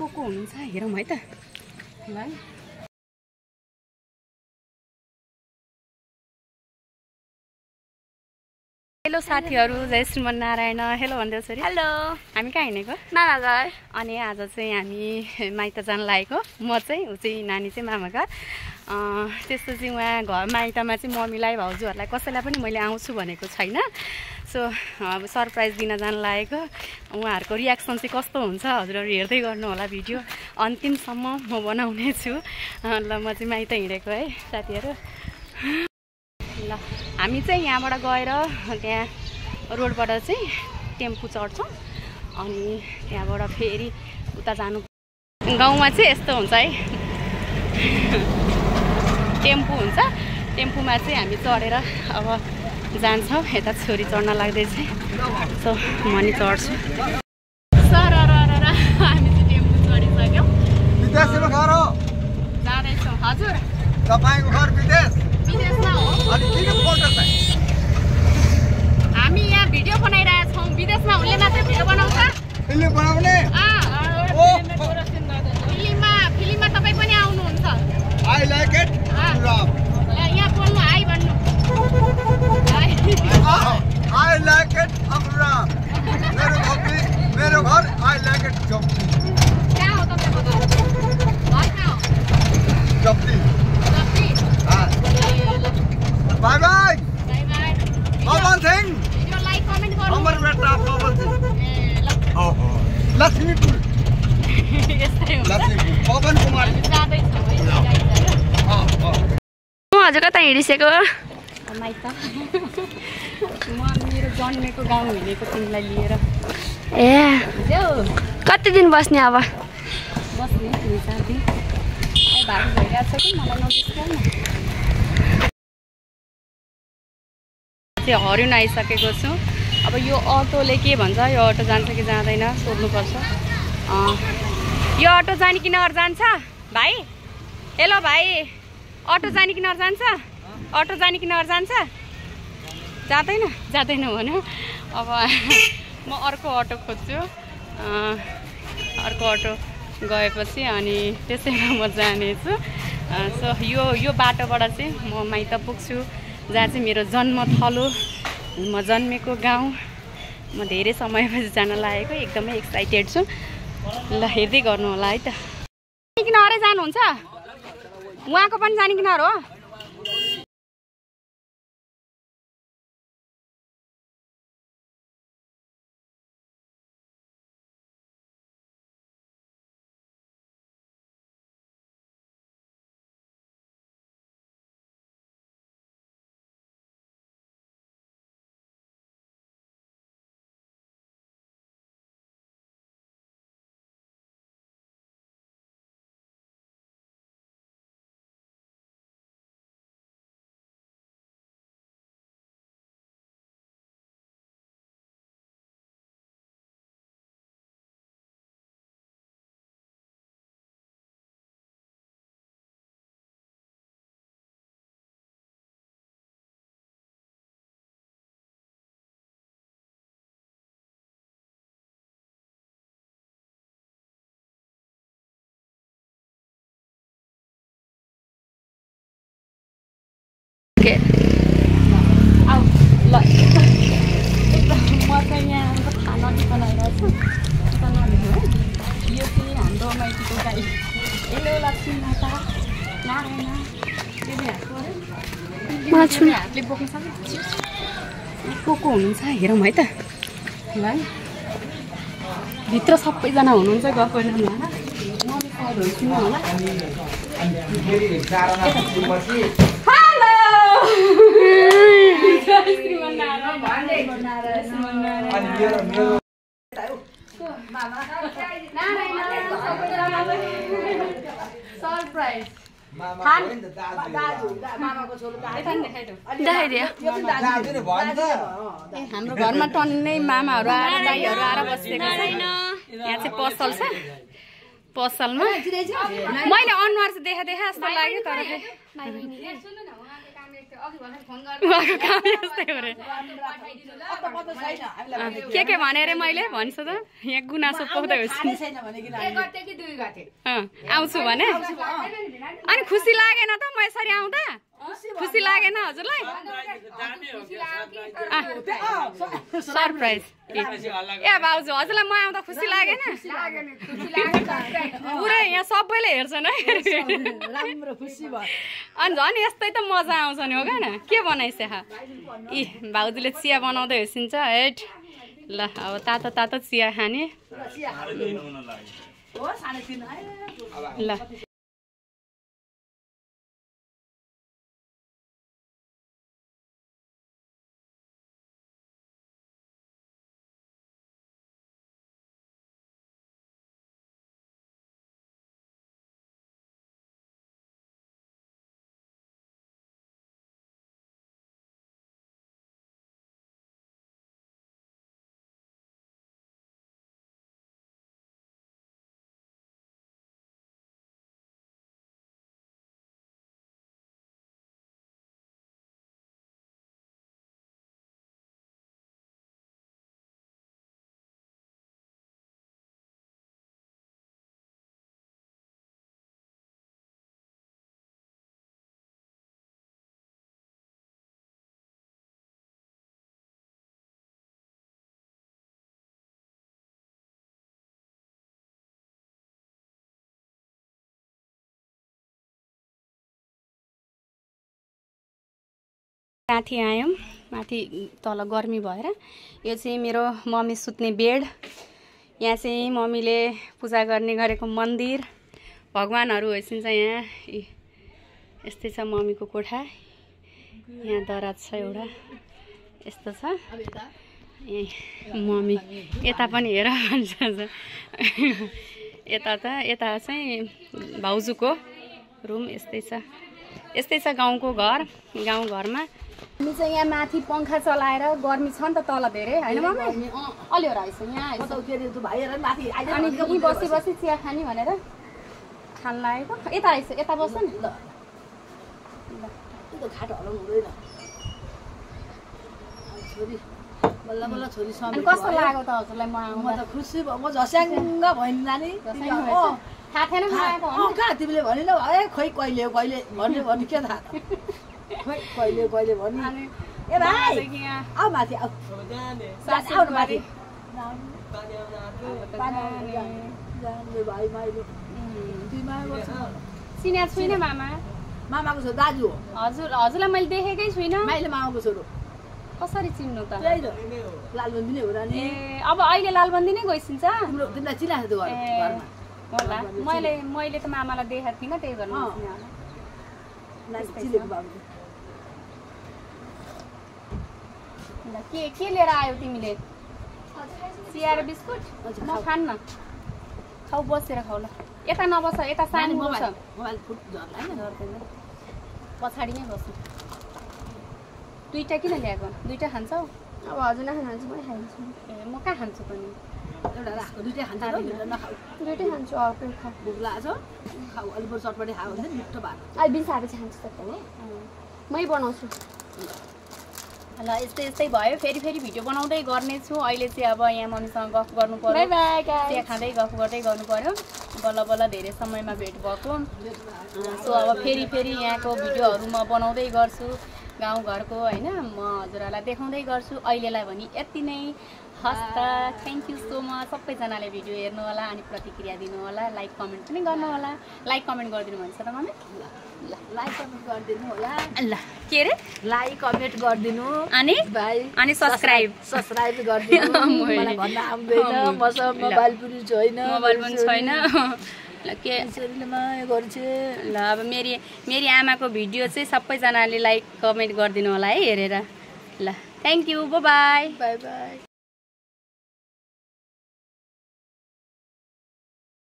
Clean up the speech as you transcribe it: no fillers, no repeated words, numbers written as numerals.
को हुनुहुन्छ हेरौँ है त ल है। हेलो साथीहरू, जय श्रीमन्नारायण। हेलो भन्दै छोरी। हेलो। हामी कहाँ हिँडेको? मामाघर। अनि आज चाहिँ हामी माइत जान लागेको। म चाहिँ ऊ चाहिँ नानी चाहिँ मामा घर। त्यस्तो चाहिँ उहाँ घर माइतमा चाहिँ मम्मीलाई भाउजूहरूलाई कसैलाई पनि मैले आउँछु भनेको छैन। सो अब सरप्राइज दिन जान लागेको। उहाँहरूको रियाक्सन चाहिँ कस्तो हुन्छ हजुरहरू हेर्दै गर्नु होला भिडियो अन्तिमसम्म म बनाउने छु। ल म चाहिँ माइत हिँडेको है साथीहरू। ल हामी चाहिँ यहाँबाट गएर त्यहाँ रोडबाट चाहिँ टेम्पो चढ्छौँ अनि त्यहाँबाट फेरि उता जानु। गाउँमा चाहिँ यस्तो हुन्छ है, टेम्पो हुन्छ। टेम्पोमा चाहिँ हामी चढेर अब जान्छौँ। यता छोरी चढ्न लाग्दैछ, सो म नि चढ्छु। सर हामी चाहिँ टेम्पो चढिसक्यौँ, जाँदैछौँ। हजुर तपाईको घर विदेश? विदेशमा हो। अनि किन फोटो चाहिँ? हामी यहाँ भिडियो बनाइरहेका छौँ। विदेशमा उनले मात्रै भिडियो बनाउँछ। फिल्म बनाउने? फिल्ममा तपाईँ पनि आउनुहुन्छ। I like it. यहाँ बोल्नु, हाई भन्नु। I like it अमराम। मेरो घर आई लाइक इट जप्ती। कहाँ हो तपाईँको घर? घर कहाँ हो? जप्ती। जप्ती? Bye bye. Bye bye. Pawan Singh. Video like comment गर्नु। अमर बेटा पवन सिंह। ल लक्ष्मीपुर। यस्तै हुन्छ। लक्ष्मीपुर पवन कुमार। जाँदैछौँ है। हजुर कता हिँडिसक्यो? माइत म मेरो जन्मेको गाउँ हिँडेको तिमीलाई लिएर। ए कति दिन बस्ने अब? बस्ने 3-4 दिन। भारी भइरहेको छ कि मलाई नोटिस गर्नु। चाहिँ हरिण आइसकेको छु। अब यो अटोले के भन्छ, यो अटो जान्छ कि जाँदैन सोध्नुपर्छ। यो अटो जाने कि नगर जान्छ भाइ? हेलो भाइ, अटो जाने कि नगर जान्छ? अटो जाने कि नगर जान्छ? जाँदैन? जाँदैन भन्यो। अब म अर्को अटो खोज्छु। अर्को अटो गएपछि अनि त्यसैमा म जानेछु। सो यो बाटोबाट चाहिँ म माइत पुग्छु, जहाँ चाहिँ मेरो जन्मथलो, म जन्मेको गाउँ। म धेरै समयपछि जान लागेको, एकदमै एक्साइटेड छु। ल हेर्दै गर्नु होला है त। जाने कि नहरै जानुहुन्छ? उहाँको पनि जाने कि नहर हो? ल म चाहिँ यहाँ खाना बनाइरहेको छु। यो चाहिँ हाम्रो माइतीको गाई। हेलो लक्ष्मी माता नारायण। हातले बोक्नु सक्छ? को हुनुहुन्छ हेरौँ है त ल है। भित्र सबैजना हुनुहुन्छ, गएको होला। मम्मी साइडहरू सुन्नु होला। सरप्राइज हाम्रो घरमा टन्नै मामाहरू आएर दाइहरू आएर बसेको छ। यहाँ चाहिँ पसल छ। पसलमा मैले अनुहार चाहिँ देखा जस्तो लाग्यो, तर उहाँको काम यस्तै हो रे के भने अरे मैले भन्छ त यहाँ गुनासो पाउँदै हो आउँछु भने अनि खुसी लागेन त म यसरी आउँदा खुसी लागेन हजुरलाई सरप्राइज ए भाउजू हजुरलाई म आउँदा खुसी लागेन पुरै यहाँ सबैले हेर्छन् है अनि झन् यस्तै त मजा आउँछ नि हो क्या के बनाइसे यी भाउजूले चिया बनाउँदै हेर्सिन्छ हेट ल अब तातो तातो चिया खाने ल माथि आयौँ माथि तल गर्मी भएर यो चाहिँ मेरो मम्मी सुत्ने बेड यहाँ चाहिँ मम्मीले पूजा गर्ने गरेको मन्दिर भगवानहरू होइसिन्छ यहाँ यस्तै छ मम्मीको कोठा यहाँ दराज छ एउटा यस्तो छ मम्मी यता पनि हेर भन्छ यता चाहिँ भाउजूको रुम यस्तै छ गाउँको गाउँघरमा हामी चाहिँ यहाँ माथि पंखा चलाएर गर्मी छ नि त तल धेरै हैन मम्मी अलि हो रहेछ यहाँ अनि यही बसी चिया खानी भनेर खान लागेको यता बस्छ नि ल खाटो हलाउनु हुँदैन छोरी बल्ल बल्ल छोरी सबै कस्तो लाग्यो त हजुरलाई म आउँदा म त खुसी भयो म झस्याङ्ग भएन नानी थाहा थिएन मलाई त कहाँ तिमीले भनि ल ए खोइ कहिले भन्ने के थाहा खोइ कहिले भनि ए भाइ आऊ माथि आऊ आउनु माथि भाइ माइलो चिन्या छुइनँ मामाको छोरो दाजु हो हजुरलाई मैले देखेकै छुइनँ माइलो मामाको छोरो कसरी चिन्नु त लालबन्दी नै हो र नि ए अब अहिले लालबन्दी नै गइसिन्छ तिमीलाई चिनाएको थियो घरमा होला मैले त मामालाई देखेको थिइनँ त्यही भएर के लिएर आयो तिमीले चिया र बिस्कुट म खान्न खाऊ बसेर खाऊ ल यता नबस यता सानो छ पछाडि नै बस्नु दुईटा किन ल्याएको दुईटा खान्छौ अब हजुर नखान्छ म खान्छु ए म कहाँ खान्छु पनि एउटा राखो दुईटा खान्छ नखाऊ दुईटै खान्छु अर्को खाऊ भोक लाग्छ खाऊ अलि बरु चटपटी खाऊ भने मिठो भात अहिले बिसाएपछि खान्छु त मै बनाउँछु ल यस्तै भयो फेरि भिडियो बनाउँदै गर्नेछु अहिले चाहिँ अब यहाँ मम्मीसँग गफ गर्नु पर्यो चिया खाँदै गफ गर्दै गर्नु पर्यो बल्ल धेरै समयमा भेट भएको सो अब फेरि यहाँको भिडियोहरू म बनाउँदै गर्छु गाउँघरको हैन म हजुरहरूलाई देखाउँदै गर्छु अहिलेलाई भने यति नै हस्त थ्याङ्क यू सो मच सबैजनाले भिडियो हेर्नु होला अनि प्रतिक्रिया दिनु होला लाइक कमेन्ट पनि गर्नु होला लाइक कमेन्ट गरिदिनु भन्छ त मम्मी ल लाइक कमेन्ट गरिदिनु होला ल के रे लाइक कमेन्ट गरिदिनु अनि सब्स्क्राइब गरिदिनु मलाई भन्न आउँदैन मसँग मोबाइल पनि छैन ल के ल अब मेरी आमाको भिडियो चाहिँ सबैजनाले लाइक कमेन्ट गरिदिनु होला है हेरेर ल थ्याङ्क यू बाई